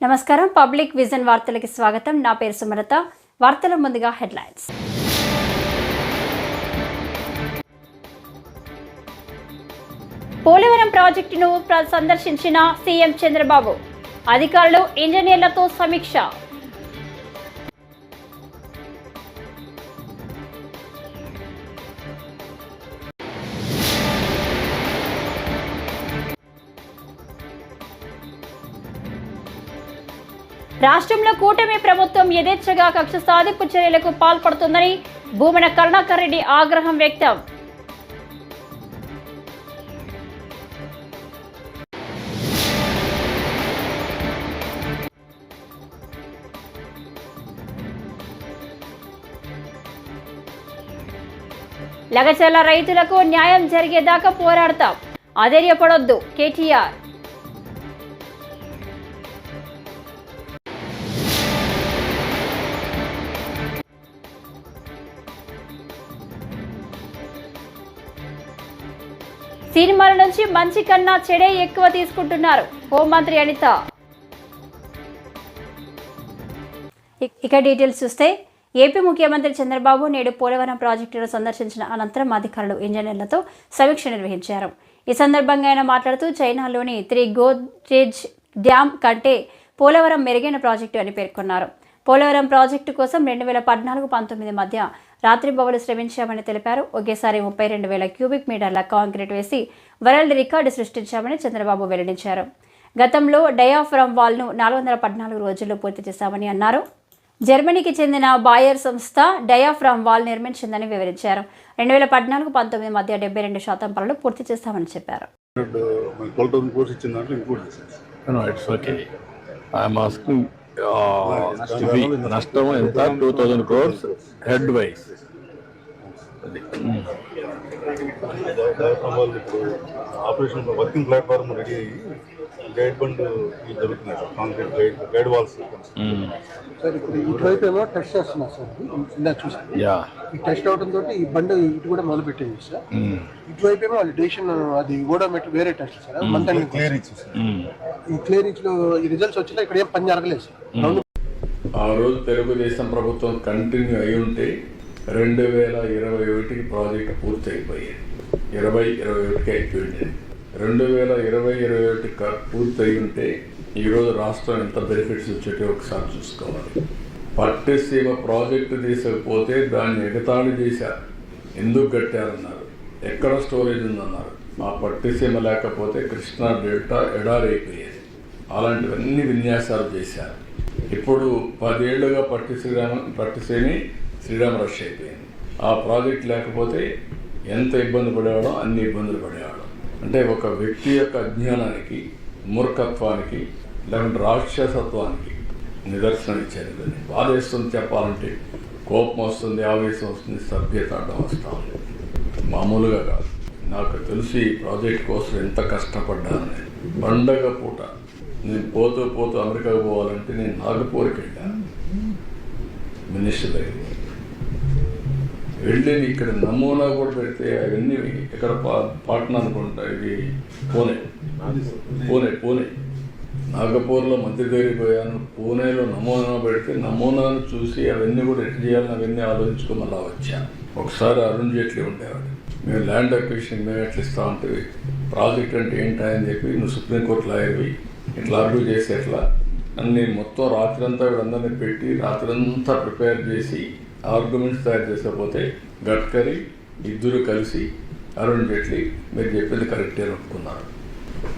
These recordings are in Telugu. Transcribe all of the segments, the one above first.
నమస్కారం. పబ్లిక్ విజన్ వార్తలకి స్వాగతం. నా పేరు సుమలత. వార్తల ముందుగా హెడ్లైన్స్. పోలవరం ప్రాజెక్టును సందర్శించిన సీఎం చంద్రబాబు. అధికారులు, ఇంజనీర్లతో సమీక్ష. రాష్ట్రంలో కూటమి ప్రభుత్వం యథేచ్ఛగా కక్ష సాధింపు చర్యలకు పాల్పడుతుందని భూమన కరుణాకర్ రెడ్డి ఆగ్రహం వ్యక్తం. లగచర్ల రైతులకు న్యాయం జరిగేదాకా పోరాడతాం, అధైర్యపడొద్దు కేటీఆర్. సినిమాల నుంచి మంచి కన్నా చెడే ఎక్కువ తీసుకుంటున్నారు హోంమంత్రి అనిత. ఇక డీటెయిల్స్ చూస్తే, ఏపీ ముఖ్యమంత్రి చంద్రబాబు నేడు పోలవరం ప్రాజెక్టును సందర్శించిన అనంతరం అధికారులు, ఇంజనీర్లతో సమీక్ష నిర్వహించారు. ఈ సందర్భంగా ఆయన మాట్లాడుతూ, చైనాలోని 3 గోద్రేజ్ డ్యామ్ కంటే పోలవరం మెరుగైన ప్రాజెక్టు అని పేర్కొన్నారు. పోలవరం ప్రాజెక్టు కోసం 2014-19 మధ్య రాత్రింబవలు శ్రమించామని తెలిపారు. ఒకేసారి 32,000 క్యూబిక్ మీటర్ల కాంక్రీట్ వేసి వరల్డ్ రికార్డు సృష్టించామని చంద్రబాబు వెల్లడించారు. గతంలో డయాఫ్రమ్ వాల్ను 414 రోజుల్లో పూర్తి చేశామని అన్నారు. జర్మనీకి చెందిన బాయర్ సంస్థ డయాఫ్రమ్ వాల్ నిర్మించిందని వివరించారు. 2014-19 మధ్య 72% పనులు పూర్తి చేస్తామని చెప్పారు. నష్టం ఎంత? 2000 crores head wise. Operation working platform ready అయ్యి గైడ్ బండ్ జరుగుతున్నాయి sir. Concrete guide walls sir ఇప్పుడు ఇటువైపు ఏమో టెస్ట్ చేస్తున్నారు సార్. ఇందాక చూసాను ఈ టెస్ట్ అవడంతో ఈ బండి ఇటు కూడా మొదలు పెట్టింది సార్. ఇటువైపు ఏమో వాళ్ళు డెసిషన్ అది ఓడోమీటర్ వేరే టెస్ట్ సార్. మంత్ క్లియర్ ఇచ్చేసి ఈ క్లియర్ ఇచ్చిన ఈ రిజల్ట్స్ వచ్చినా ఇక్కడ ఏం పని జరగలేదు సార్. ఆ రోజు తెలుగుదేశం ప్రభుత్వం కంటిన్యూ అయి ఉంటే 2021కి ప్రాజెక్ట్ పూర్తి అయిపోయాయి. 2021కి అయిపోయింది. 2020-21 పూర్తి అయి ఉంటే ఈరోజు రాష్ట్రం ఎంత బెనిఫిట్స్ వచ్చేటో ఒకసారి చూసుకోవాలి. పట్టిసీమ ప్రాజెక్టు తీసుకపోతే దాన్ని ఎగతాళి చేశారు. ఎందుకు కట్టారన్నారు, ఎక్కడ స్టోరేజ్ ఉందన్నారు. ఆ పట్టిసీమ లేకపోతే కృష్ణా డెల్టా ఎడారైపోయేది. అలాంటివన్నీ విన్యాసాలు చేశారు. ఇప్పుడు 10 ఏళ్లుగా పట్టిసీమి శ్రీరామ రష్ అయిపోయింది. ఆ ప్రాజెక్ట్ లేకపోతే ఎంత ఇబ్బంది పడేవాడో అన్ని ఇబ్బందులు పడేవాడు. అంటే ఒక వ్యక్తి యొక్క అజ్ఞానానికి, మూర్ఖత్వానికి, లేకుంటే రాక్షసత్వానికి నిదర్శనం ఇచ్చేది. బాధేస్తుంది చెప్పాలంటే, కోపం వస్తుంది, ఆవేశం వస్తుంది, సభ్యత అడ్డం వస్తుంది. మామూలుగా కాదు. నాకు తెలిసి ఈ ప్రాజెక్ట్ కోసం ఎంత కష్టపడ్డాను. పండగ పూట నేను పోతూ అమెరికాకు పోవాలంటే నేను నాగపూర్కి వెళ్ళాను. మినిస్టర్ దగ్గర వెళ్ళి ఇక్కడ నమూనా కూడా పెడితే అవన్నీ ఇక్కడ పాట్నా అనుకుంటా, ఇది పూణే నాగపూర్లో మంత్రి దగ్గరికి పోయాను. పూణేలో నమూనా పెడితే నమూనాను చూసి అవన్నీ కూడా ఎట్లా చేయాలని అవన్నీ ఆలోచించుకొని మళ్ళా వచ్చాను. ఒకసారి అరుణ్ జైట్లీ ఉండేవాడు. మేము ల్యాండ్ అక్విజిషన్ మేము ఎట్లా ఇస్తామంటే, ప్రాజెక్ట్ అంటే ఏంటి అని చెప్పి, నువ్వు సుప్రీంకోర్టు లాయర్వి, ఇట్లా ఆర్గ్యూ చేసి ఎట్లా అన్ని మొత్తం రాత్రంతా వీళ్ళందరినీ పెట్టి రాత్రంతా ప్రిపేర్ చేసి ఆర్గ్యుమెంట్స్ తయారు చేసకపోతే గడ్కరీ ఇద్దరు కలిసి అరుణ్ జైట్లీ మీరు చెప్పింది కరెక్టే ఒప్పుకున్నారు.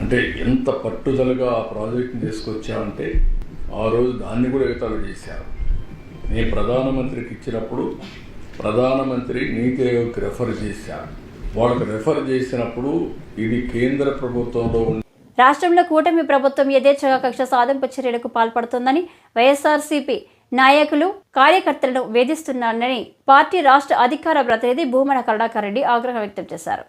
అంటే ఎంత పట్టుదలగా ఆ ప్రాజెక్ట్ని తీసుకొచ్చామంటే ఆ రోజు దాన్ని కూడా ఎగతాళి చేశారు. నేను ప్రధానమంత్రికి ఇచ్చినప్పుడు ప్రధానమంత్రి నీతి ఆయోగ్కి రెఫర్ చేశారు. వాళ్ళకి రెఫర్ చేసినప్పుడు ఇది కేంద్ర ప్రభుత్వంలో రాష్ట్రంలో కూటమి ప్రభుత్వం యథేచ్ఛగా కక్ష సాధింపు చర్యలకు పాల్పడుతోందని, వైఎస్ఆర్సీపీ నాయకులు, కార్యకర్తలను వేధిస్తున్నారని పార్టీ రాష్ట్ర అధికార ప్రతినిధి భూమన కరుణాకర్ రెడ్డి ఆగ్రహం వ్యక్తం చేశారు.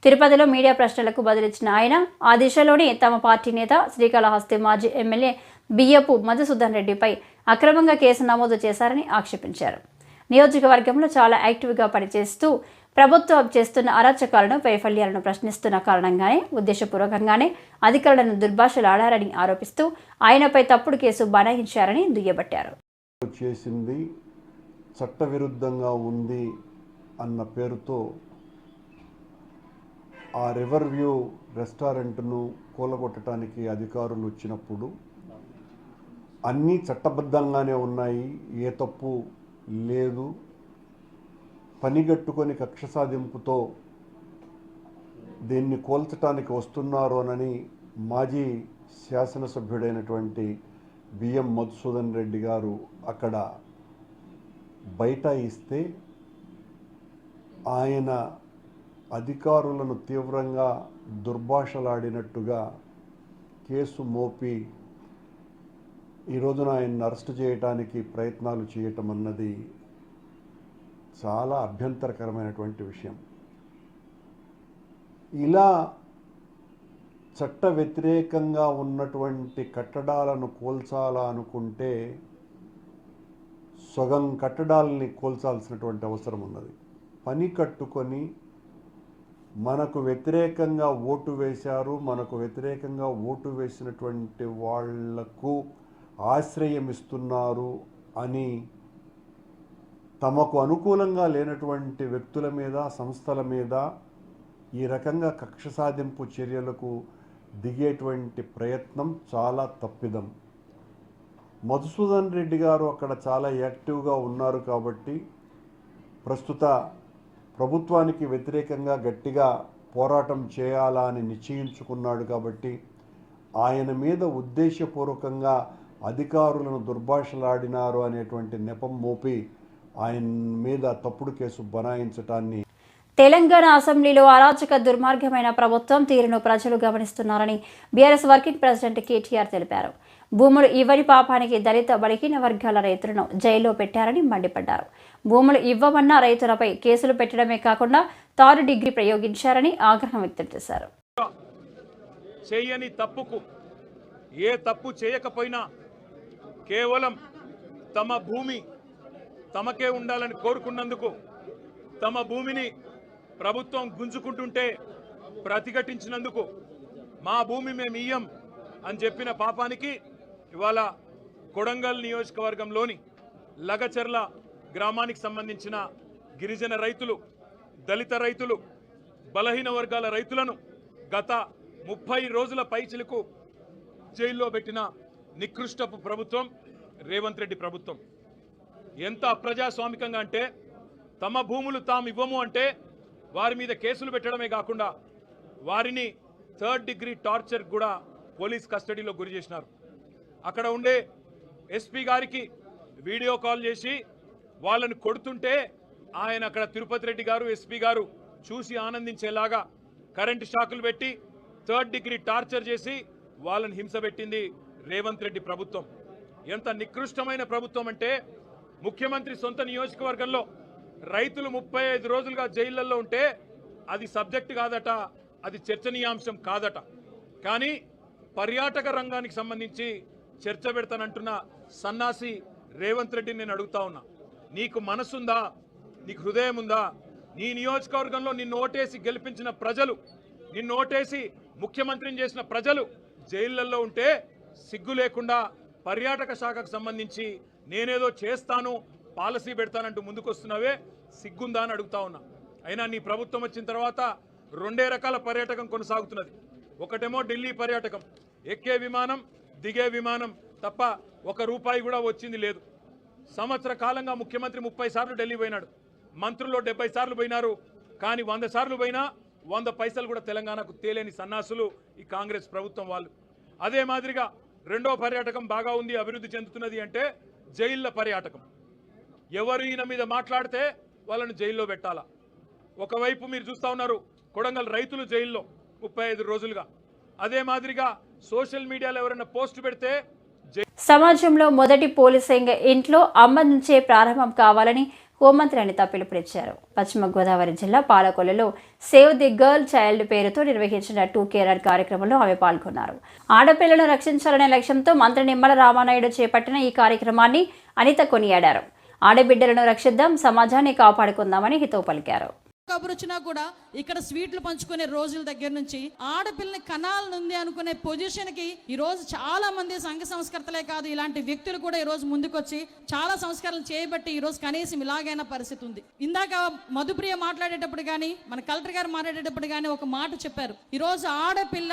తిరుపతిలో మీడియా ప్రశ్నలకు బదులిచ్చిన ఆయన ఆ దిశలోనే తమ పార్టీ నేత, శ్రీకాళహస్తి మాజీ ఎమ్మెల్యే బియ్యపు మధుసూదన్ రెడ్డిపై అక్రమంగా కేసు నమోదు చేశారని ఆక్షేపించారు. నియోజకవర్గంలో చాలా యాక్టివ్గా పనిచేస్తూ ప్రభుత్వం చేస్తున్న అరాచకాలను వైఫల్యాలను ప్రశ్నిస్తున్న కారణంగానే ఉద్దేశపూర్వకంగానే అధికారులను దుర్భాషలాడారని ఆరోపిస్తూ ఆయనపై తప్పుడు కేసు బనాయించారని దుయ్యబట్టారు. చేసింది చట్టవిరుద్ధంగా ఉంది అన్న పేరుతో ఆ రివర్ వ్యూ రెస్టారెంట్ను కూలగొట్టడానికి అధికారులు వచ్చినప్పుడు అన్నీ చట్టబద్ధంగానే ఉన్నాయి, ఏ తప్పు లేదు, పనిగట్టుకొని కక్ష సాధింపుతో దీన్ని కోల్చడానికి వస్తున్నారోనని మాజీ శాసనసభ్యుడైనటువంటి బిఎం మధుసూదన్ రెడ్డి గారు అక్కడ బైఠాయిస్తే ఆయన అధికారులను తీవ్రంగా దుర్భాషలాడినట్టుగా కేసు మోపి ఈ రోజున ఆయన్ని అరెస్టు చేయడానికి ప్రయత్నాలు చేయటం అన్నది చాలా అభ్యంతరకరమైనటువంటి విషయం. ఇలా చట్ట వ్యతిరేకంగా ఉన్నటువంటి కట్టడాలను కూల్చాలా అనుకుంటే సగం కట్టడాలని కూల్చాల్సినటువంటి అవసరం ఉన్నది. పని కట్టుకొని మనకు వ్యతిరేకంగా ఓటు వేశారు, మనకు వ్యతిరేకంగా ఓటు వేసినటువంటి వాళ్లకు ఆశ్రయం ఇస్తున్నారు అని తమకు అనుకూలంగా లేనటువంటి వ్యక్తుల మీద, సంస్థల మీద ఈ రకంగా కక్ష సాధింపు చర్యలకు దిగేటువంటి ప్రయత్నం చాలా తప్పిదం. మధుసూదన్ రెడ్డి గారు అక్కడ చాలా యాక్టివ్గా ఉన్నారు కాబట్టి ప్రస్తుత ప్రభుత్వానికి వ్యతిరేకంగా గట్టిగా పోరాటం చేయాలా అని నిశ్చయించుకున్నాడు కాబట్టి ఆయన మీద ఉద్దేశపూర్వకంగా అధికారులను దుర్భాషలాడినారు అనేటువంటి నెపం మోపి ఆయన మీద తప్పుడు కేసు బనాయించటాన్ని తెలంగాణ అసెంబ్లీలో అరాచక దుర్మార్గమైన ప్రభుత్వం తీరును ప్రజలు గమనిస్తున్నారని బీఆర్ఎస్ వర్కింగ్ ప్రెసిడెంట్ కేటీఆర్ తెలిపారు. భూములు ఇవ్వని పాపానికి దళిత బలహీన వర్గాల రైతులను జైల్లో పెట్టారని మండిపడ్డారు. భూములు ఇవ్వమన్న రైతులపై కేసులు పెట్టడమే కాకుండా థర్డ్ డిగ్రీ ప్రయోగించారని ఆగ్రహం వ్యక్తం చేశారు. చేయని తప్పుకు ఏ తప్పు చేయకపోయినా కేవలం తమ భూమి తమకే ఉండాలని కోరుకున్నందుకు తమ భూమిని ప్రభుత్వం గుంజుకుంటుంటే ప్రతిఘటించినందుకు మా భూమి మేము ఇయ్యం అని చెప్పిన పాపానికి ఇవాళ కొడంగల్ నియోజకవర్గంలోని లగచర్ల గ్రామానికి సంబంధించిన గిరిజన రైతులు, దళిత రైతులు, బలహీన వర్గాల రైతులను గత 30 రోజుల పైచిలకు జైల్లో పెట్టిన నికృష్టపు ప్రభుత్వం రేవంత్ రెడ్డి ప్రభుత్వం. ఎంత అప్రజాస్వామికంగా అంటే తమ భూములు తాము ఇవ్వము అంటే వారి మీద కేసులు పెట్టడమే కాకుండా వారిని థర్డ్ డిగ్రీ టార్చర్ కూడా పోలీస్ కస్టడీలో గురి చేసినారు. అక్కడ ఉండే ఎస్పీ గారికి వీడియో కాల్ చేసి వాళ్ళని కొడుతుంటే ఆయన అక్కడ తిరుపతి రెడ్డి గారు, ఎస్పీ గారు చూసి ఆనందించేలాగా కరెంటు షాకులు పెట్టి థర్డ్ డిగ్రీ టార్చర్ చేసి వాళ్ళని హింస పెట్టింది రేవంత్ రెడ్డి ప్రభుత్వం. ఎంత నికృష్టమైన ప్రభుత్వం అంటే ముఖ్యమంత్రి సొంత నియోజకవర్గంలో రైతులు 35 రోజులుగా జైళ్లలో ఉంటే అది సబ్జెక్ట్ కాదట, అది చర్చనీయాంశం కాదట. కానీ పర్యాటక రంగానికి సంబంధించి చర్చ పెడతానంటున్న సన్నాసి రేవంత్ రెడ్డిని నేను అడుగుతా ఉన్నా, నీకు మనసుందా? నీకు హృదయం ఉందా? నీ నియోజకవర్గంలో నిన్ను ఓటేసి గెలిపించిన ప్రజలు, నిన్ను ఓటేసి ముఖ్యమంత్రిని చేసిన ప్రజలు జైళ్లలో ఉంటే సిగ్గు లేకుండా పర్యాటక శాఖకు సంబంధించి నేనేదో చేస్తాను, పాలసీ పెడతానంటూ ముందుకొస్తున్నావే, సిగ్గుందా అని అడుగుతా ఉన్నా. అయినా నీ ప్రభుత్వం వచ్చిన తర్వాత 2 రకాల పర్యాటకం కొనసాగుతున్నది. ఒకటేమో ఢిల్లీ పర్యాటకం, ఎక్కే విమానం దిగే విమానం తప్ప 1 రూపాయి కూడా వచ్చింది లేదు. సంవత్సర కాలంగా ముఖ్యమంత్రి 30 సార్లు ఢిల్లీ పోయినాడు, మంత్రులు 70 సార్లు పోయినారు. కానీ 100 సార్లు పోయినా 100 పైసలు కూడా తెలంగాణకు తేలేని సన్నాసులు ఈ కాంగ్రెస్ ప్రభుత్వం వాళ్ళు. అదే మాదిరిగా రెండో పర్యాటకం బాగా ఉంది, అభివృద్ధి చెందుతున్నది అంటే జైళ్ళ పర్యాటకం. ఎవరు ఈయన మీద మాట్లాడితే వాళ్ళని జైల్లో పెట్టాలా. ఒకవైపు మీరు చూస్తూ ఉన్నారు కొడంగల్ రైతులు జైల్లో 35 రోజులుగా. అదే మాదిరిగా సోషల్ మీడియాలో ఎవరైనా పోస్ట్ పెడితే సమాజంలో మొదటి పోలీసింగ్ ఇంట్లో అమ్మ నుంచే ప్రారంభం కావాలని హోంమంత్రి అనిత పిలుపునిచ్చారు. పశ్చిమ గోదావరి జిల్లా పాలకొల్లులో సేవ్ ది గర్ల్ చైల్డ్ పేరుతో నిర్వహించిన 2 కేరర్ కార్యక్రమంలో ఆమె పాల్గొన్నారు. ఆడపిల్లలను రక్షించాలనే లక్ష్యంతో మంత్రి నిమ్మల రామానాయుడు చేపట్టిన ఈ కార్యక్రమాన్ని అనిత కొనియాడారు. ఆడబిడ్డలను రక్షిద్దాం, సమాజాన్ని కాపాడుకుందామని హితవు పలికారు. కబురు వచ్చినా కూడా ఇక్కడ స్వీట్లు పంచుకునే రోజుల దగ్గర నుంచి ఆడపిల్లని కనాలనుంది అనుకునే పొజిషన్కి ఈరోజు చాలా మంది సంఘ సంస్కర్తలే కాదు, ఇలాంటి వ్యక్తులు కూడా ఈరోజు ముందుకొచ్చి చాలా సంస్కరణలు చేయబట్టి ఈరోజు కనీసం ఇలాగైనా పరిస్థితి ఉంది. ఇందాక మధుప్రియ మాట్లాడేటప్పుడు కానీ మన కలెక్టర్ గారు మాట్లాడేటప్పుడు కానీ ఒక మాట చెప్పారు, ఈరోజు ఆడపిల్ల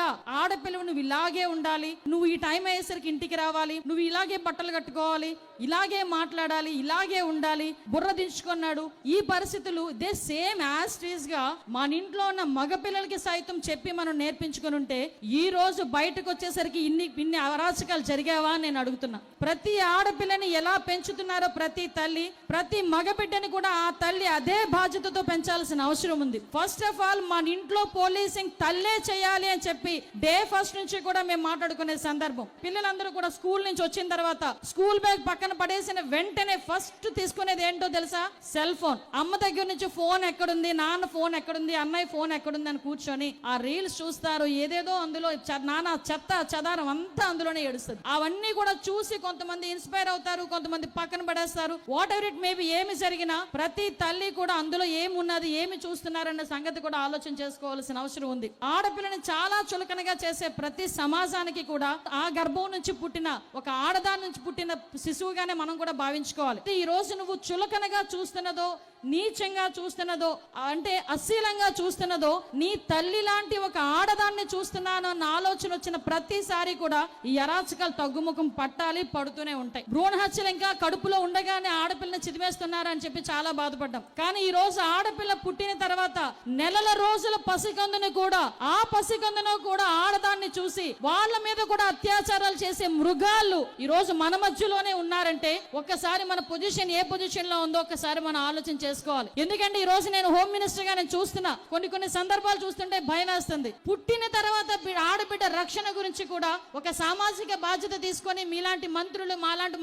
నువ్వు ఇలాగే ఉండాలి, నువ్వు ఈ టైం అయ్యేసరికి ఇంటికి రావాలి, నువ్వు ఇలాగే బట్టలు కట్టుకోవాలి, ఇలాగే మాట్లాడాలి, ఇలాగే ఉండాలి, బుర్ర దించుకున్నాడు. ఈ పరిస్థితులు ఇదే సేమ్ యాస్టీస్ గా మన ఇంట్లో ఉన్న మగపిల్లలకి సైతం చెప్పి మనం నేర్పించుకుని ఉంటే ఈ రోజు బయటకు వచ్చేసరికి ఇన్ని అరాచకాలు జరిగావా అని నేను అడుగుతున్నా. ప్రతి ఆడపిల్లని ఎలా పెంచుతున్నారో ప్రతి తల్లి, ప్రతి మగబిడ్డని కూడా ఆ తల్లి అదే బాధ్యతతో పెంచాల్సిన అవసరం ఉంది. ఫస్ట్ ఆఫ్ ఆల్ మన ఇంట్లో పోలీసింగ్ తల్లే చేయాలి అని చెప్పి డే ఫస్ట్ నుంచి కూడా మేము మాట్లాడుకునే సందర్భం. పిల్లలందరూ కూడా స్కూల్ నుంచి వచ్చిన తర్వాత స్కూల్ బ్యాగ్ పక్కన పడేసిన వెంటనే ఫస్ట్ తీసుకునేది ఏంటో తెలుసా? Cell phone. అమ్మ దగ్గర నుంచి ఫోన్ ఎక్కడుంది, నాన్న ఫోన్ ఎక్కడుంది, అన్నయ్య ఫోన్ ఎక్కడుంది అని కూర్చొని ఆ రీల్స్ చూస్తారు. ఏదేదో అందులో నాన్న చెత్త చెదారం అంతా అందులోనే ఏడుస్తుంది. అవన్నీ కూడా చూసి కొంతమంది ఇన్స్పైర్ అవుతారు, కొంతమంది పక్కన పడేస్తారు. వాట్ ఎవర్ ఇట్ మేబీ, ఏమి జరిగినా ప్రతి తల్లి కూడా అందులో ఏమున్నది, ఏమి చూస్తున్నారన్న సంగతి కూడా ఆలోచన చేసుకోవాల్సిన అవసరం ఉంది. ఆడపిల్లని చాలా చులకనగా చేసే ప్రతి సమాజానికి కూడా ఆ గర్భం నుంచి పుట్టిన ఒక ఆడదాని నుంచి పుట్టిన శిశువుగానే మనం కూడా భావించుకోవాలి. ఈ రోజు నువ్వు చులకనగా చూస్తున్నదో, నీచంగా చూస్తున్నదో, అంటే అశ్లీలంగా చూస్తున్నదో, నీ తల్లి లాంటి ఒక ఆడదాన్ని చూస్తున్నాను అన్న ఆలోచన వచ్చిన ప్రతిసారి కూడా ఈ అరాచకాలు తగ్గుముఖం పట్టాలి, పడుతూనే ఉంటాయి. భ్రూణ హత్యలు ఇంకా కడుపులో ఉండగానే ఆడపిల్లని చిదివేస్తున్నారని చెప్పి చాలా బాధపడ్డాం. కానీ ఈ రోజు ఆడపిల్ల పుట్టిన తర్వాత నెలల రోజుల పసికందుని కూడా, ఆ పసికందును కూడా ఆడదాన్ని చూసి వాళ్ళ మీద కూడా అత్యాచారాలు చేసే మృగాళ్ళు ఈ రోజు మన మధ్యలోనే ఉన్నారంటే ఒక్కసారి మన పొజిషన్ ఏ పొజిషన్ లో ఉందో ఒక్కసారి మనం ఆలోచన చేసుకోవాలి. ఎందుకంటే ఈ రోజు నేను హోమ్ మినిస్టర్ గా నేను చూస్తున్నా, కొన్ని సందర్భాలు చూస్తుంటే భయం వేస్తుంది. పుట్టిన తర్వాత ఆడబిడ్డ రక్షణ గురించి కూడా ఒక సామాజిక బాధ్యత తీసుకొని మీలాంటి మంత్రులు,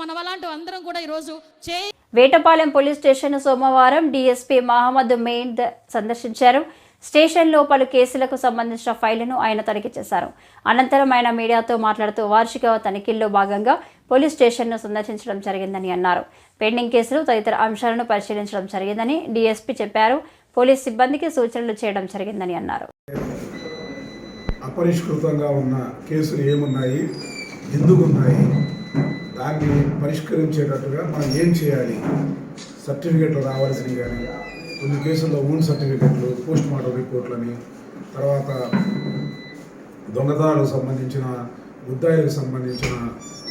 మనవలాంటి అందరం కూడా ఈ రోజు వేటపాలెం పోలీస్ స్టేషన్ సోమవారం డీఎస్పీ మహమ్మద్ మెయిన్ సందర్శించారు. స్టేషన్లో పలు కేసులకు సంబంధించిన ఫైళ్లను ఆయన తనిఖీ చేశారు. అనంతరం ఆయన మీడియాతో మాట్లాడుతూ వార్షిక తనిఖీల్లో భాగంగా పోలీస్ స్టేషన్ను సందర్శించడం జరిగిందని అన్నారు. పెండింగ్ కేసులు తదితర అంశాలను పరిశీలించడం జరిగిందని డీఎస్పీ చెప్పారు. పోలీస్ సిబ్బందికి సూచనలు చేయడం జరిగిందని అన్నారు. అపరిష్కృతంగా ఉన్న కేసులు ఏమున్నాయి, ఎందుకున్నాయి, దాన్ని పరిష్కరించేటట్టుగా మనం ఏం చేయాలి, సర్టిఫికెట్లు రావాల్సినవి కానీ, కొన్ని కేసుల్లో ఓన్ సర్టిఫికెట్లు, పోస్ట్ మార్టం రిపోర్ట్లని, తర్వాత దొంగతనాలకు సంబంధించిన ముద్దాయిలకు సంబంధించిన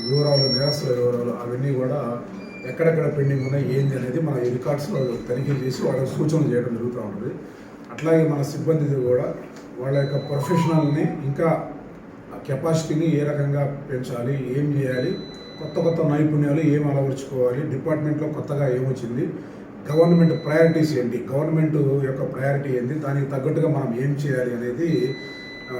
వివరాలు, నేరస్తుల వివరాలు, అవన్నీ కూడా ఎక్కడెక్కడ పెండింగ్ ఉన్నాయి ఏంది అనేది మన ఈ రికార్డ్స్లో తనిఖీ చేసి వాళ్ళకి సూచనలు చేయడం జరుగుతూ ఉంటుంది. అట్లాగే మన సిబ్బంది కూడా వాళ్ళ యొక్క ప్రొఫెషనల్ని ఇంకా కెపాసిటీని ఏ రకంగా పెంచాలి, ఏం చేయాలి, కొత్త నైపుణ్యాలు ఏం అలవర్చుకోవాలి, డిపార్ట్మెంట్లో కొత్తగా ఏమొచ్చింది, గవర్నమెంట్ ప్రయారిటీస్ ఏంటి, గవర్నమెంట్ యొక్క ప్రయారిటీ ఏంటి, దానికి తగ్గట్టుగా మనం ఏం చేయాలి అనేది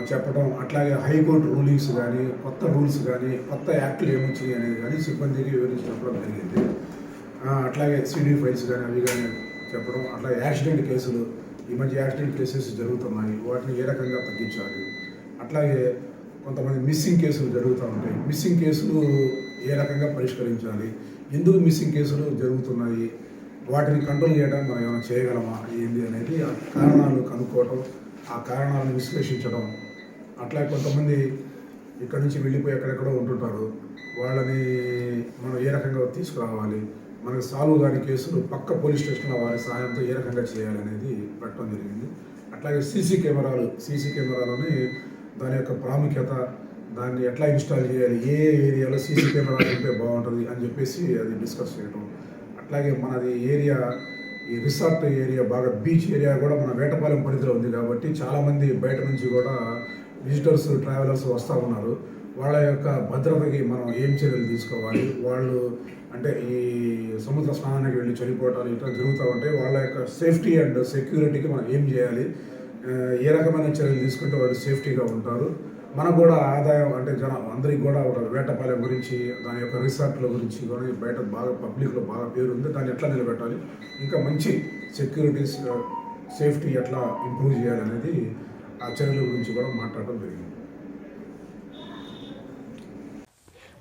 చెప్పడం. అట్లాగే హైకోర్టు రూలింగ్స్ కానీ, కొత్త రూల్స్ కానీ, కొత్త యాక్ట్లు ఏమొచ్చాయి అనేది కానీ సిబ్బందికి వివరించి చెప్పడం జరిగింది. అట్లాగే సిడీ ఫైల్స్ కానీ అవి కానీ చెప్పడం. అట్లాగే యాక్సిడెంట్ కేసులు, ఈ మధ్య యాక్సిడెంట్ కేసెస్ జరుగుతున్నాయి, వాటిని ఏ రకంగా తగ్గించాలి. అట్లాగే కొంతమంది మిస్సింగ్ కేసులు జరుగుతూ ఉంటాయి, మిస్సింగ్ కేసులు ఏ రకంగా పరిష్కరించాలి, ఎందుకు మిస్సింగ్ కేసులు జరుగుతున్నాయి, వాటిని కంట్రోల్ చేయడానికి మనం ఏమైనా చేయగలమా ఏంది అనేది ఆ కారణాలు కనుక్కోవటం, ఆ కారణాలను విశ్లేషించడం. అట్లా కొంతమంది ఇక్కడ నుంచి వెళ్ళిపోయి ఎక్కడెక్కడో ఉంటుంటారు, వాళ్ళని మనం ఏ రకంగా తీసుకురావాలి, మనకు సాల్వ్ కాని కేసులు పక్క పోలీస్ స్టేషన్లో వారి సహాయంతో ఏ రకంగా చేయాలనేది పెట్టడం జరిగింది. అట్లాగే సీసీ కెమెరాలని దాని యొక్క ప్రాముఖ్యత, దాన్ని ఎట్లా ఇన్స్టాల్ చేయాలి, ఏ ఏరియాలో సీసీ కెమెరాలు ఉంటే బాగుంటుంది అని చెప్పేసి అది డిస్కస్ చేయడం. అట్లాగే మనది ఏరియా, ఈ రిసార్ట్ ఏరియా, బాగా బీచ్ ఏరియా కూడా మన వేటపాలెం పరిధిలో ఉంది కాబట్టి చాలామంది బయట నుంచి కూడా విజిటర్స్, ట్రావెలర్స్ వస్తూ ఉన్నారు. వాళ్ళ యొక్క భద్రతకి మనం ఏం చర్యలు తీసుకోవాలి, వాళ్ళు అంటే ఈ సముద్ర స్నానానికి వెళ్ళి చనిపోవటాలు ఇట్లా జరుగుతూ ఉంటాయి, వాళ్ళ యొక్క సేఫ్టీ అండ్ సెక్యూరిటీకి మనం ఏం చేయాలి, ఏ రకమైన చర్యలు తీసుకుంటే వాళ్ళు సేఫ్టీగా ఉంటారు, మనకు కూడా ఆదాయం అంటే అందరికి కూడా ఒక వేటపాలెం గురించి, దాని యొక్క రిసార్ట్ల గురించి కూడా బయట బాగా పబ్లిక్లో బాగా పేరు ఉంది, దాన్ని ఎట్లా నిలబెట్టాలి, ఇంకా మంచి సెక్యూరిటీస్ సేఫ్టీ ఎట్లా ఇంప్రూవ్ చేయాలనేది ఆ చర్యల గురించి కూడా మాట్లాడడం జరిగింది.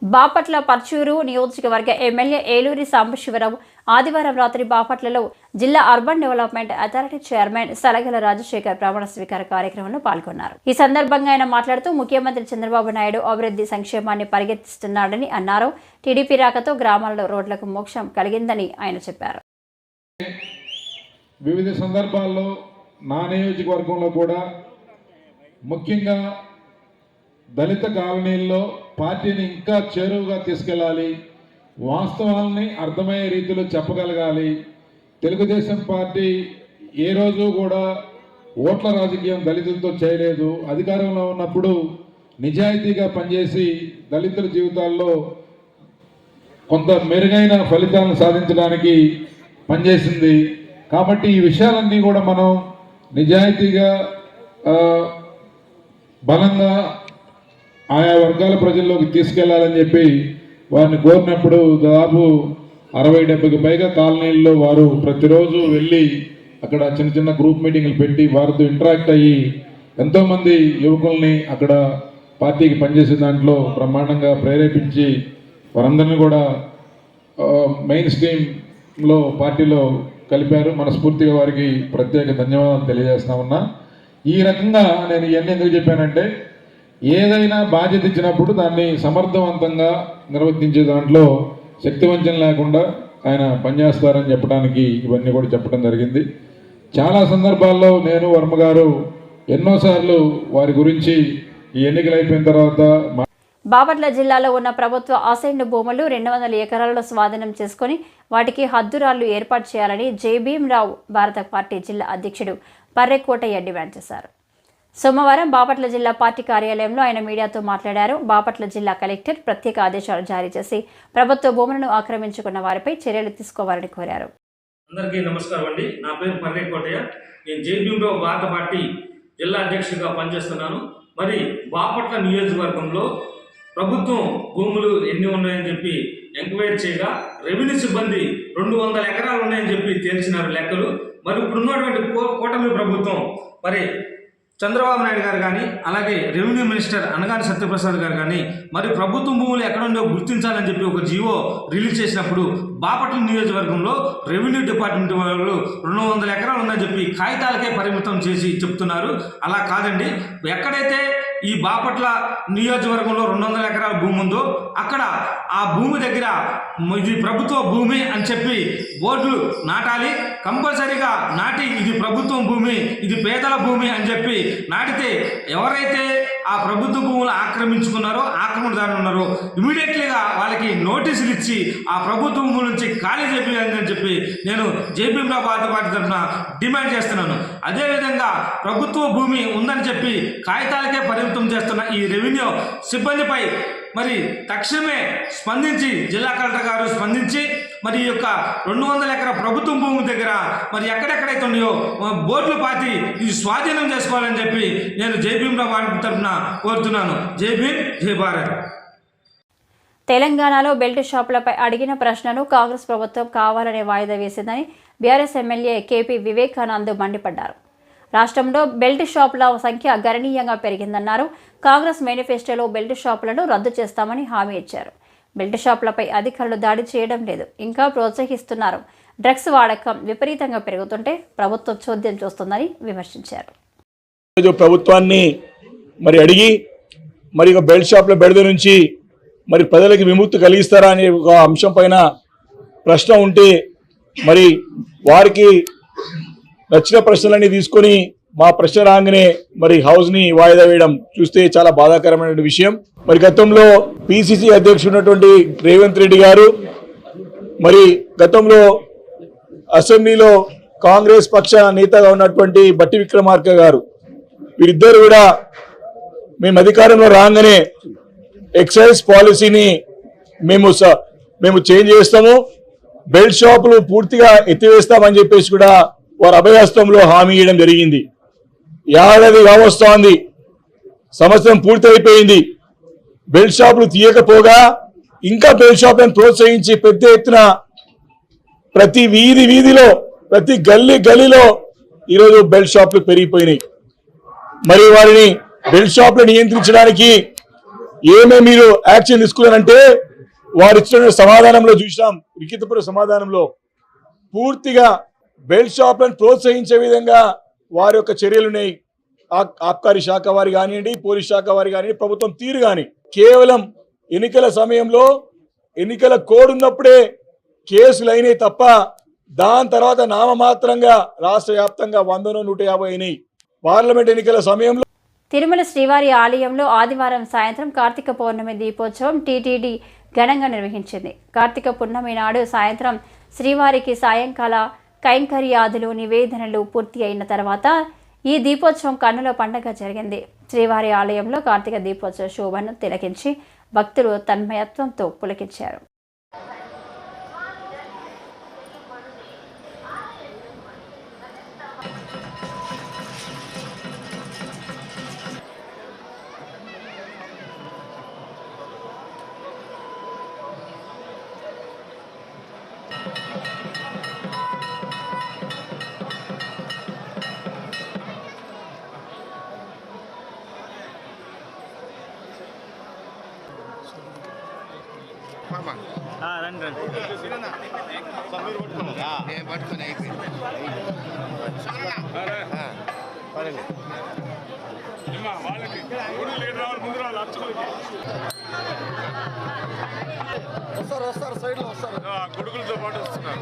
బాపట్ల పర్చూరు నియోజకవర్గ ఎమ్మెల్యే ఏలూరి సాంబశివరావు ఆదివారం రాత్రి బాపట్లలో జిల్లా urban development authority chairman Salagala Rajasekhar ప్రమాణ స్వీకార కార్యక్రమంలో పాల్గొన్నారు. ఈ సందర్భంగా ఆయన మాట్లాడుతూ ముఖ్యమంత్రి చంద్రబాబు నాయుడు అభివృద్ధి సంక్షేమాన్ని పరిగెత్తిస్తున్నాడని అన్నారు. టీడీపీ రాకతో గ్రామాల్లో రోడ్లకు మోక్షం కలిగిందని ఆయన చెప్పారు. వివిధ సందర్భాల్లో నా నియోజకవర్గంలో కూడా ముఖ్యంగా దళిత కాలనీల్లో పార్టీని ఇంకా చేరువుగా తీసుకెళ్ళాలి, వాస్తవాలని అర్థమయ్యే రీతిలో చెప్పగలగాలి. తెలుగుదేశం పార్టీ ఏ రోజు కూడా ఓట్ల రాజకీయం దళితులతో చేయలేదు. అధికారంలో ఉన్నప్పుడు నిజాయితీగా పనిచేసి దళితుల జీవితాల్లో కొంత మెరుగైన ఫలితాలను సాధించడానికి పనిచేసింది. కాబట్టి ఈ విషయాలన్నీ కూడా మనం నిజాయితీగా బలంగా ఆయా వర్గాల ప్రజల్లోకి తీసుకెళ్లాలని చెప్పి వారిని కోరినప్పుడు దాదాపు 60-70కి పైగా కాలనీల్లో వారు ప్రతిరోజు వెళ్ళి అక్కడ చిన్న చిన్న గ్రూప్ మీటింగ్లు పెట్టి వారితో ఇంటరాక్ట్ అయ్యి ఎంతోమంది యువకుల్ని అక్కడ పార్టీకి పనిచేసే దాంట్లో బ్రహ్మాండంగా ప్రేరేపించి వారందరినీ కూడా మెయిన్ స్ట్రీమ్లో పార్టీలో కలిపారు. మనస్ఫూర్తిగా వారికి ప్రత్యేక ధన్యవాదాలు తెలియజేస్తా ఉన్నా. ఈ రకంగా నేను ఇవన్నీ ఎందుకు చెప్పానంటే, ఏదైనా బాధ్యత ఇచ్చినప్పుడు దాన్ని సమర్థవంతంగా నిర్వర్తించే దాంట్లో శక్తివంచన లేకుండా ఆయన పనిచేస్తారని చెప్పడానికి ఇవన్నీ కూడా చెప్పడం జరిగింది. చాలా సందర్భాల్లో నేను వర్మ గారు ఎన్నోసార్లు వారి గురించి ఈ ఎన్నికలు అయిపోయిన తర్వాత బాపట్ల జిల్లాలో ఉన్న ప్రభుత్వ అసైన్డ్ భూములు 200 ఎకరాలలో స్వాధీనం చేసుకుని వాటికి హద్దురాళ్లు ఏర్పాటు చేయాలని జేబీఎంరావు భారత పార్టీ జిల్లా అధ్యక్షుడు పర్రెకోటయ్య డిమాండ్ చేశారు. సోమవారం బాపట్ల జిల్లా పార్టీ కార్యాలయంలో ఆయన మీడియాతో మాట్లాడారు. బాపట్ల జిల్లా కలెక్టర్ ప్రత్యేక ఆదేశాలు జారీ చేసి ప్రభుత్వ భూములను ఆక్రమించుకున్న వారిపై చర్యలు తీసుకోవాలని కోరారు. అందరికీ నమస్కారం అండి. నా పేరు పర్రెకోటయ్య. నేను జేబీఎంరావు భారత పార్టీ జిల్లా అధ్యక్షుడిగా పనిచేస్తున్నాను. మరి బాపట్ల నియోజకవర్గంలో ప్రభుత్వం భూములు ఎన్ని ఉన్నాయని చెప్పి ఎంక్వైరీ చేయగా రెవెన్యూ సిబ్బంది 200 ఎకరాలు ఉన్నాయని చెప్పి తేల్చినారు లెక్కలు. మరి ఇప్పుడున్నటువంటి కూటమి ప్రభుత్వం మరి చంద్రబాబు నాయుడు గారు కానీ అలాగే రెవెన్యూ మినిస్టర్ అనగాని సత్యప్రసాద్ గారు కానీ మరి ప్రభుత్వం భూములు ఎక్కడుందో గుర్తించాలని చెప్పి ఒక జీవో రిలీజ్ చేసినప్పుడు బాపట్ల నియోజకవర్గంలో రెవెన్యూ డిపార్ట్మెంట్ వాళ్ళు 200 ఎకరాలు ఉందని చెప్పి కాగితాలకే పరిమితం చేసి చెప్తున్నారు. అలా కాదండి. ఎక్కడైతే ఈ బాపట్ల నియోజకవర్గంలో 200 ఎకరాల భూమి ఉందో అక్కడ ఆ భూమి దగ్గర ఇది ప్రభుత్వ భూమి అని చెప్పి బోర్డులు నాటాలి. కంపల్సరీగా నాటి ఇది ప్రభుత్వం భూమి, ఇది పేదల భూమి అని చెప్పి నాటితే ఎవరైతే ఆ ప్రభుత్వ భూములు ఆక్రమించుకున్నారో ఆక్రమణదారులు ఉన్నారో ఇమీడియట్లీగా వాళ్ళకి నోటీసులు ఇచ్చి ఆ ప్రభుత్వ భూముల నుంచి ఖాళీ చేయాలని చెప్పి నేను జేబీఎంరావు భారత పార్టీ తరఫున డిమాండ్ చేస్తున్నాను. అదేవిధంగా ప్రభుత్వ భూమి ఉందని చెప్పి కాగితాలకే పరిమితం చేస్తున్న ఈ రెవెన్యూ సిబ్బందిపై మరి తక్షణమే స్పందించి జిల్లా కలెక్టర్ గారు స్పందించి మరి ఈ యొక్క 200 ఎకరాల ప్రభుత్వం భూమి దగ్గర మరి ఎక్కడెక్కడైతే ఉన్నాయో బోర్డులు పాతి ఇది స్వాధీనం చేసుకోవాలని చెప్పి నేను జేబీఎంరావు భారత తరఫున కోరుతున్నాను. జై భీమ్, జై భారత్. తెలంగాణలో బెల్ట్ షాపులపై అడిగిన ప్రశ్నను కాంగ్రెస్ ప్రభుత్వం కావాలనే వాయిదా వేసిందని బీఆర్ఎస్ ఎమ్మెల్యే కేపీ వివేకానంద్ మండిపడ్డారు. రాష్ట్రంలో బెల్ట్ షాపుల సంఖ్య గణనీయంగా పెరిగిందన్నారు. కాంగ్రెస్ మేనిఫెస్టోలో బెల్ట్ షాపులను రద్దు చేస్తామని హామీ ఇచ్చారు. బెల్ట్ షాపులపై అధికారులు దాడి చేయడం లేదు, ఇంకా ప్రోత్సహిస్తున్నారు. డ్రగ్స్ వాడకం విపరీతంగా పెరుగుతుంటే ప్రభుత్వం చోద్యం చూస్తుందని విమర్శించారు. ప్రభుత్వాన్ని మరి అడిగి మరి బెల్ట్ షాపుల బెడద నుంచి మరి ప్రజలకు విముక్తి కలిగిస్తారా అనే ఒక అంశం పైన ప్రశ్న ఉంటే మరి వారికి నచ్చిన ప్రశ్నలన్నీ తీసుకొని మా ప్రశ్న రాగానే మరి హౌస్ని వాయిదా వేయడం చూస్తే చాలా బాధాకరమైన విషయం. మరి గతంలో పిసిసి అధ్యక్షుడు ఉన్నటువంటి రేవంత్ రెడ్డి గారు మరి గతంలో అసెంబ్లీలో కాంగ్రెస్ పక్ష నేతగా ఉన్నటువంటి బట్టి విక్రమార్క గారు వీరిద్దరు కూడా మేము అధికారంలో రాగానే ఎక్సైజ్ పాలసీని మేము చేంజ్ చేస్తాము, బెల్ట్ షాపులు పూర్తిగా ఎత్తివేస్తామని చెప్పేసి కూడా వారు అభయహస్తంలో హామీ ఇవ్వడం జరిగింది. ఏడాది కావస్తోంది, సంవత్సరం పూర్తి అయిపోయింది. బెల్ట్ షాపులు తీయకపోగా ఇంకా బెల్ట్ షాపులను ప్రోత్సహించి పెద్ద ఎత్తున ప్రతి వీధిలో ప్రతి గల్లీలో ఈరోజు బెల్ట్ షాపులు పెరిగిపోయినాయి. మరి వారిని బెల్ట్ షాపులు నియంత్రించడానికి ఏమేమి మీరు యాక్షన్ తీసుకున్నారంటే వారు ఇచ్చిన సమాధానంలో చూసినాం. లిఖితపూర్వక సమాధానంలో పూర్తిగా బెల్ట్ షాప్లను ప్రోత్సహించే విధంగా వారి యొక్క చర్యలున్నాయి. ఆబ్కారీ శాఖ వారి కానివ్వండి, పోలీస్ శాఖ వారి కానివ్వండి, ప్రభుత్వం తీరు కానీ కేవలం ఎన్నికల సమయంలో ఎన్నికల కోడ్ ఉన్నప్పుడే కేసులు అయినాయి తప్ప దాని తర్వాత నామమాత్రంగా రాష్ట్ర వ్యాప్తంగా 100-150 అయినాయి. పార్లమెంట్ ఎన్నికల సమయంలో తిరుమల శ్రీవారి ఆలయంలో ఆదివారం సాయంత్రం కార్తీక పౌర్ణమి దీపోత్సవం టీటీడీ ఘనంగా నిర్వహించింది. కార్తీక పౌర్ణమి నాడు సాయంత్రం శ్రీవారికి సాయంకాల కైంకర్యాదులు నివేదనలు పూర్తి అయిన తర్వాత ఈ దీపోత్సవం కన్నుల పండగ జరిగింది. శ్రీవారి ఆలయంలో కార్తీక దీపోత్సవ శోభను తిలకించి భక్తులు తన్మయత్వంతో పులకించారు. వస్తారు సైడ్లో వస్తారు, కొడుకులతో పాటు వస్తున్నారు.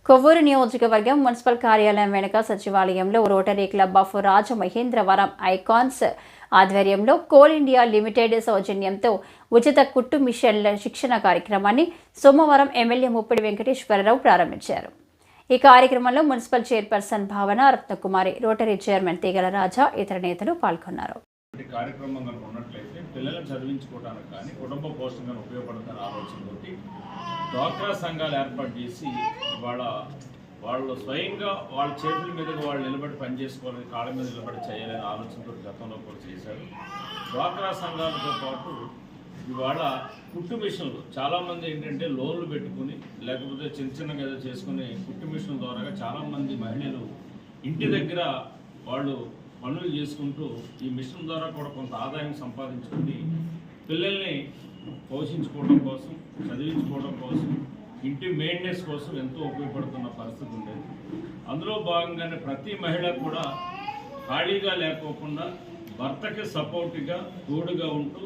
కొవ్వూరు నియోజకవర్గం మున్సిపల్ కార్యాలయం వెనుక సచివాలయంలో rotary club of Rajamahendravaram icons ఆధ్వర్యంలో కోల్ ఇండియా లిమిటెడ్ సౌజన్యంతో ఉచిత కుట్టు మిషన్ల శిక్షణ కార్యక్రమాన్ని సోమవారం ఎమ్మెల్యే ముప్పిడి వెంకటేశ్వరరావు ప్రారంభించారు. ఈ కార్యక్రమంలో మున్సిపల్ చైర్పర్సన్ భావన రత్నకుమారి, రోటరీ చైర్మన్ తీగల రాజా, ఇతర నేతలు పాల్గొన్నారు. కార్యక్రమం కనుక ఉన్నట్లయితే పిల్లలను చదివించుకోవడానికి కానీ కుటుంబ పోషణ ఉపయోగపడుతున్న ఆలోచనతోటి డ్వాక్రా సంఘాలు ఏర్పాటు చేసి ఇవాళ వాళ్ళు స్వయంగా వాళ్ళ చేతుల మీదుగా వాళ్ళు నిలబడి పనిచేసుకోవాలని, కాళ్ళ మీద నిలబడి చేయాలనే ఆలోచనతో గతంలో కూడా చేశారు. డ్వాక్రా సంఘాలతో పాటు ఇవాళ కుట్టు మిషన్లు చాలామంది ఏంటంటే లోన్లు పెట్టుకుని లేకపోతే చిన్నగా ఏదో చేసుకుని కుట్టు మిషన్ల ద్వారా చాలామంది మహిళలు ఇంటి దగ్గర వాళ్ళు పనులు చేసుకుంటూ ఈ మిషన్ ద్వారా కూడా కొంత ఆదాయం సంపాదించుకుని పిల్లల్ని పోషించుకోవడం కోసం, చదివించుకోవడం కోసం, ఇంటి మెయింటెనెన్స్ కోసం ఎంతో ఉపయోగపడుతున్న పరిస్థితి ఉండేది. అందులో భాగంగానే ప్రతి మహిళ కూడా ఖాళీగా లేకోకుండా భర్తకి సపోర్ట్గా తోడుగా ఉంటూ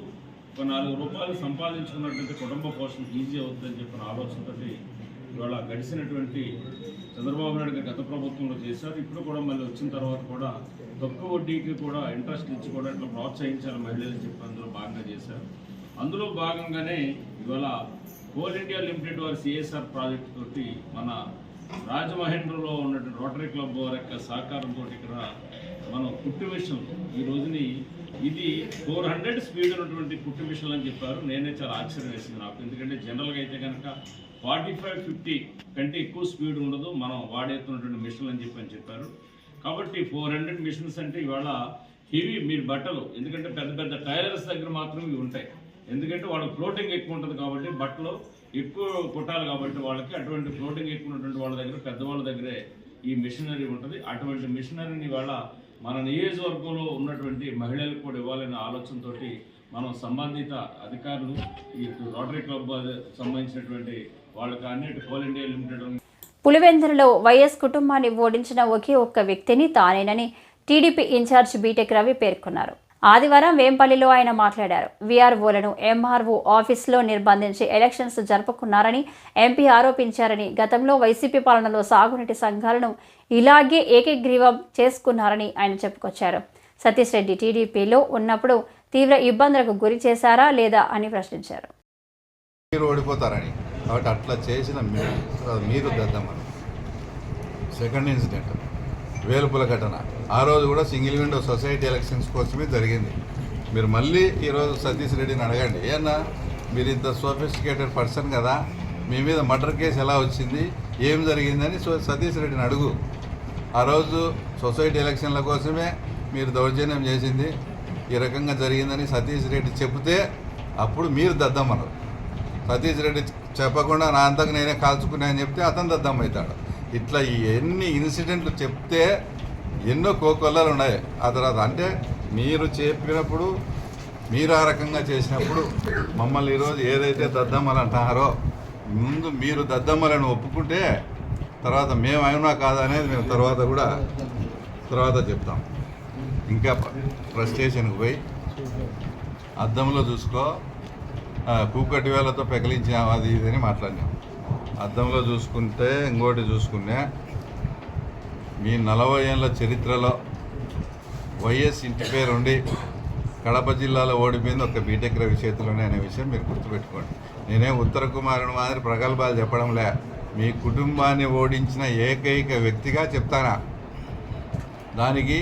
ఒక 4 రూపాయలు సంపాదించుకున్నట్లయితే కుటుంబ పోషణ ఈజీ అవుతుందని చెప్పిన ఆలోచనతో ఇవాళ గడిచినటువంటి చంద్రబాబు నాయుడు గారు గత ప్రభుత్వంలో చేశారు. ఇప్పుడు కూడా మళ్ళీ వచ్చిన తర్వాత కూడా తక్కువ వడ్డీకి కూడా ఇంట్రెస్ట్ ఇచ్చి కూడా ఇట్లా ప్రోత్సహించాలి మహిళలని చెప్పి అందులో భాగంగా చేశారు. అందులో భాగంగానే ఇవాళ కోల్ ఇండియా లిమిటెడ్ వారి సిఎస్ఆర్ ప్రాజెక్ట్ తోటి మన రాజమహేంద్రలో ఉన్నటువంటి రోటరీ క్లబ్ వారి యొక్క సహకారంతో ఇక్కడ మనం కుట్టు మిషన్ ఈ రోజుని ఇది 400 స్పీడ్ ఉన్నటువంటి కుట్టు మిషన్లు అని చెప్పారు. నేనే చాలా ఆశ్చర్యం వేసింది నాకు, ఎందుకంటే జనరల్గా అయితే కనుక 45-50 కంటే ఎక్కువ స్పీడ్ ఉండదు మనం వాడేస్తున్నటువంటి మిషన్లు అని చెప్పారు. కాబట్టి 400 మిషన్స్ అంటే ఇవాళ హెవీ మీరు బట్టలు, ఎందుకంటే పెద్ద పెద్ద టైలర్స్ దగ్గర మాత్రం ఇవి ఉంటాయి, ఎందుకంటే వాళ్ళకి ఫ్లోటింగ్ ఎక్కువ ఉంటుంది కాబట్టి బట్టలు ఎక్కువ కుట్టాలి కాబట్టి వాళ్ళకి అటువంటి ఫ్లోటింగ్ ఎక్కువ ఉన్నటువంటి వాళ్ళ దగ్గర పెద్దవాళ్ళ దగ్గరే ఈ మిషనరీ ఉంటుంది. అటువంటి మిషనరీని ఇవాళ మన నియోజకవర్గంలో ఉన్నటువంటి మహిళలకు కూడా ఇవ్వాలనే ఆలోచనతో మనం సంబంధిత అధికారులు ఈ రోటరీ క్లబ్ సంబంధించినటువంటి వాళ్ళకి అన్నిటి కోల్ ఇండియా లిమిటెడ్ పులివెందులలో వైఎస్ కుటుంబాన్ని ఓడించిన ఒకే ఒక్క వ్యక్తిని తానేనని టీడీపీ ఇన్ఛార్జ్ బీటెక్ రవి పేర్కొన్నారు. ఆదివారం వేంపల్లిలో ఆయన మాట్లాడారు. వీఆర్ఓలను ఎంఆర్ఓ ఆఫీసులో నిర్బంధించి ఎలక్షన్స్ జరుపుకున్నారని ఎంపీ ఆరోపించారని, గతంలో వైసీపీ పాలనలో సాగునీటి సంఘాలను ఇలాగే ఏకగ్రీవం చేసుకున్నారని ఆయన చెప్పుకొచ్చారు. సతీష్ రెడ్డి టీడీపీలో ఉన్నప్పుడు తీవ్ర ఇబ్బందులకు గురి చేశారా లేదా అని ప్రశ్నించారు. మీరు ఓడిపోతారని, కాబట్టి అట్లా చేసిన మీరు దద్దమని. సెకండ్ ఇన్సిడెంట్ వేలుపుల ఘటన, ఆ రోజు కూడా సింగిల్ విండో సొసైటీ ఎలక్షన్స్ కోసమే జరిగింది. మీరు మళ్ళీ ఈరోజు సతీష్ రెడ్డిని అడగండి, ఏమన్నా మీరు ఇంత సోఫిస్టికేటెడ్ పర్సన్ కదా, మీ మీద మర్డర్ కేసు ఎలా వచ్చింది, ఏం జరిగిందని సతీష్ రెడ్డిని అడుగు. ఆ రోజు సొసైటీ ఎలక్షన్ల కోసమే మీరు దౌర్జన్యం చేసింది, ఈ రకంగా జరిగిందని సతీష్ రెడ్డి చెబితే అప్పుడు మీరు దద్దమ్మన్నారు. సతీష్ రెడ్డి చెప్పకుండా నా అంతకు నేనే కాల్చుకున్నా అని చెప్తే అతను దద్దమ్మ అవుతాడు. ఇట్లా ఎన్ని ఇన్సిడెంట్లు చెప్తే ఎన్నో కోకొల్లలు ఉన్నాయి. ఆ తర్వాత అంటే మీరు చెప్పినప్పుడు మీరు ఆ రకంగా చేసినప్పుడు మమ్మల్ని ఈరోజు ఏదైతే దద్దమ్మలు అంటున్నారో ముందు మీరు దద్దమ్మలను ఒప్పుకుంటే తర్వాత మేము అయినా కాదా అనేది మేము తర్వాత చెప్తాం. ఇంకా ఫ్రస్ట్రేషన్కి పోయి అద్దంలో చూసుకో కూకటి వేలతో పెకలించాం అది ఇది అని మాట్లాడినాం. అద్దంలో చూసుకుంటే ఇంకోటి చూసుకునే మీ 40 ఏళ్ళ చరిత్రలో వైఎస్ ఇంటి పేరు ఉండి కడప జిల్లాలో ఓడిపోయింది ఒక బీటెక్ రవి చేతిలోనే అనే విషయం మీరు గుర్తుపెట్టుకోండి. నేనే ఉత్తర కుమారుడు మాదిరి ప్రగల్భాలు చెప్పడంలే, మీ కుటుంబాన్ని ఓడించిన ఏకైక వ్యక్తిగా చెప్తానా. దానికి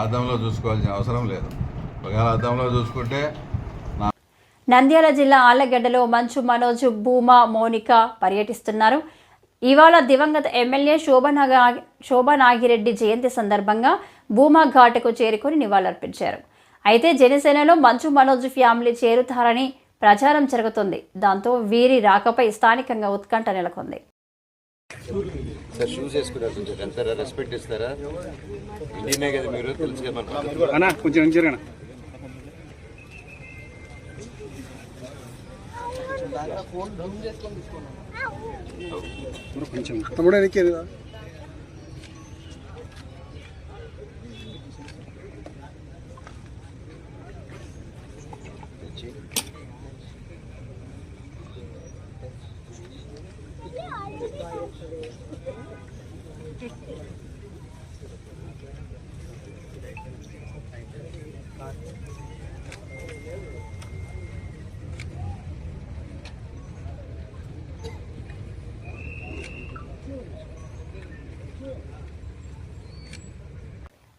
అద్దంలో చూసుకోవాల్సిన అవసరం లేదు. ఒకవేళ అద్దంలో చూసుకుంటే నంద్యాల జిల్లా ఆళ్లగడ్డలో మంచు మనోజ్, భూమా, మౌనిక పర్యటిస్తున్నారు. ఇవాళ దివంగత ఎమ్మెల్యే శోభా నాగిరెడ్డి జయంతి సందర్భంగా భూమా ఘాట్కు చేరుకొని నివాళులర్పించారు. అయితే జనసేనలో మంచు మనోజ్ ఫ్యామిలీ చేరుతారని ప్రచారం జరుగుతుంది. దాంతో వీరి రాకపై స్థానికంగా ఉత్కంఠ నెలకొంది. షూస్ వేసుకున్నారు, కొంచెం వెళ్తారా, రెస్పెక్ట్ ఇస్తారా? ఇండియనే కదా మీరు, తెలుసు కదా. కొంచెం తమ్ముడు ఎక్కేది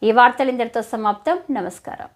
ఈ వార్తలు ఇంతటితో సమాప్తం. నమస్కారం.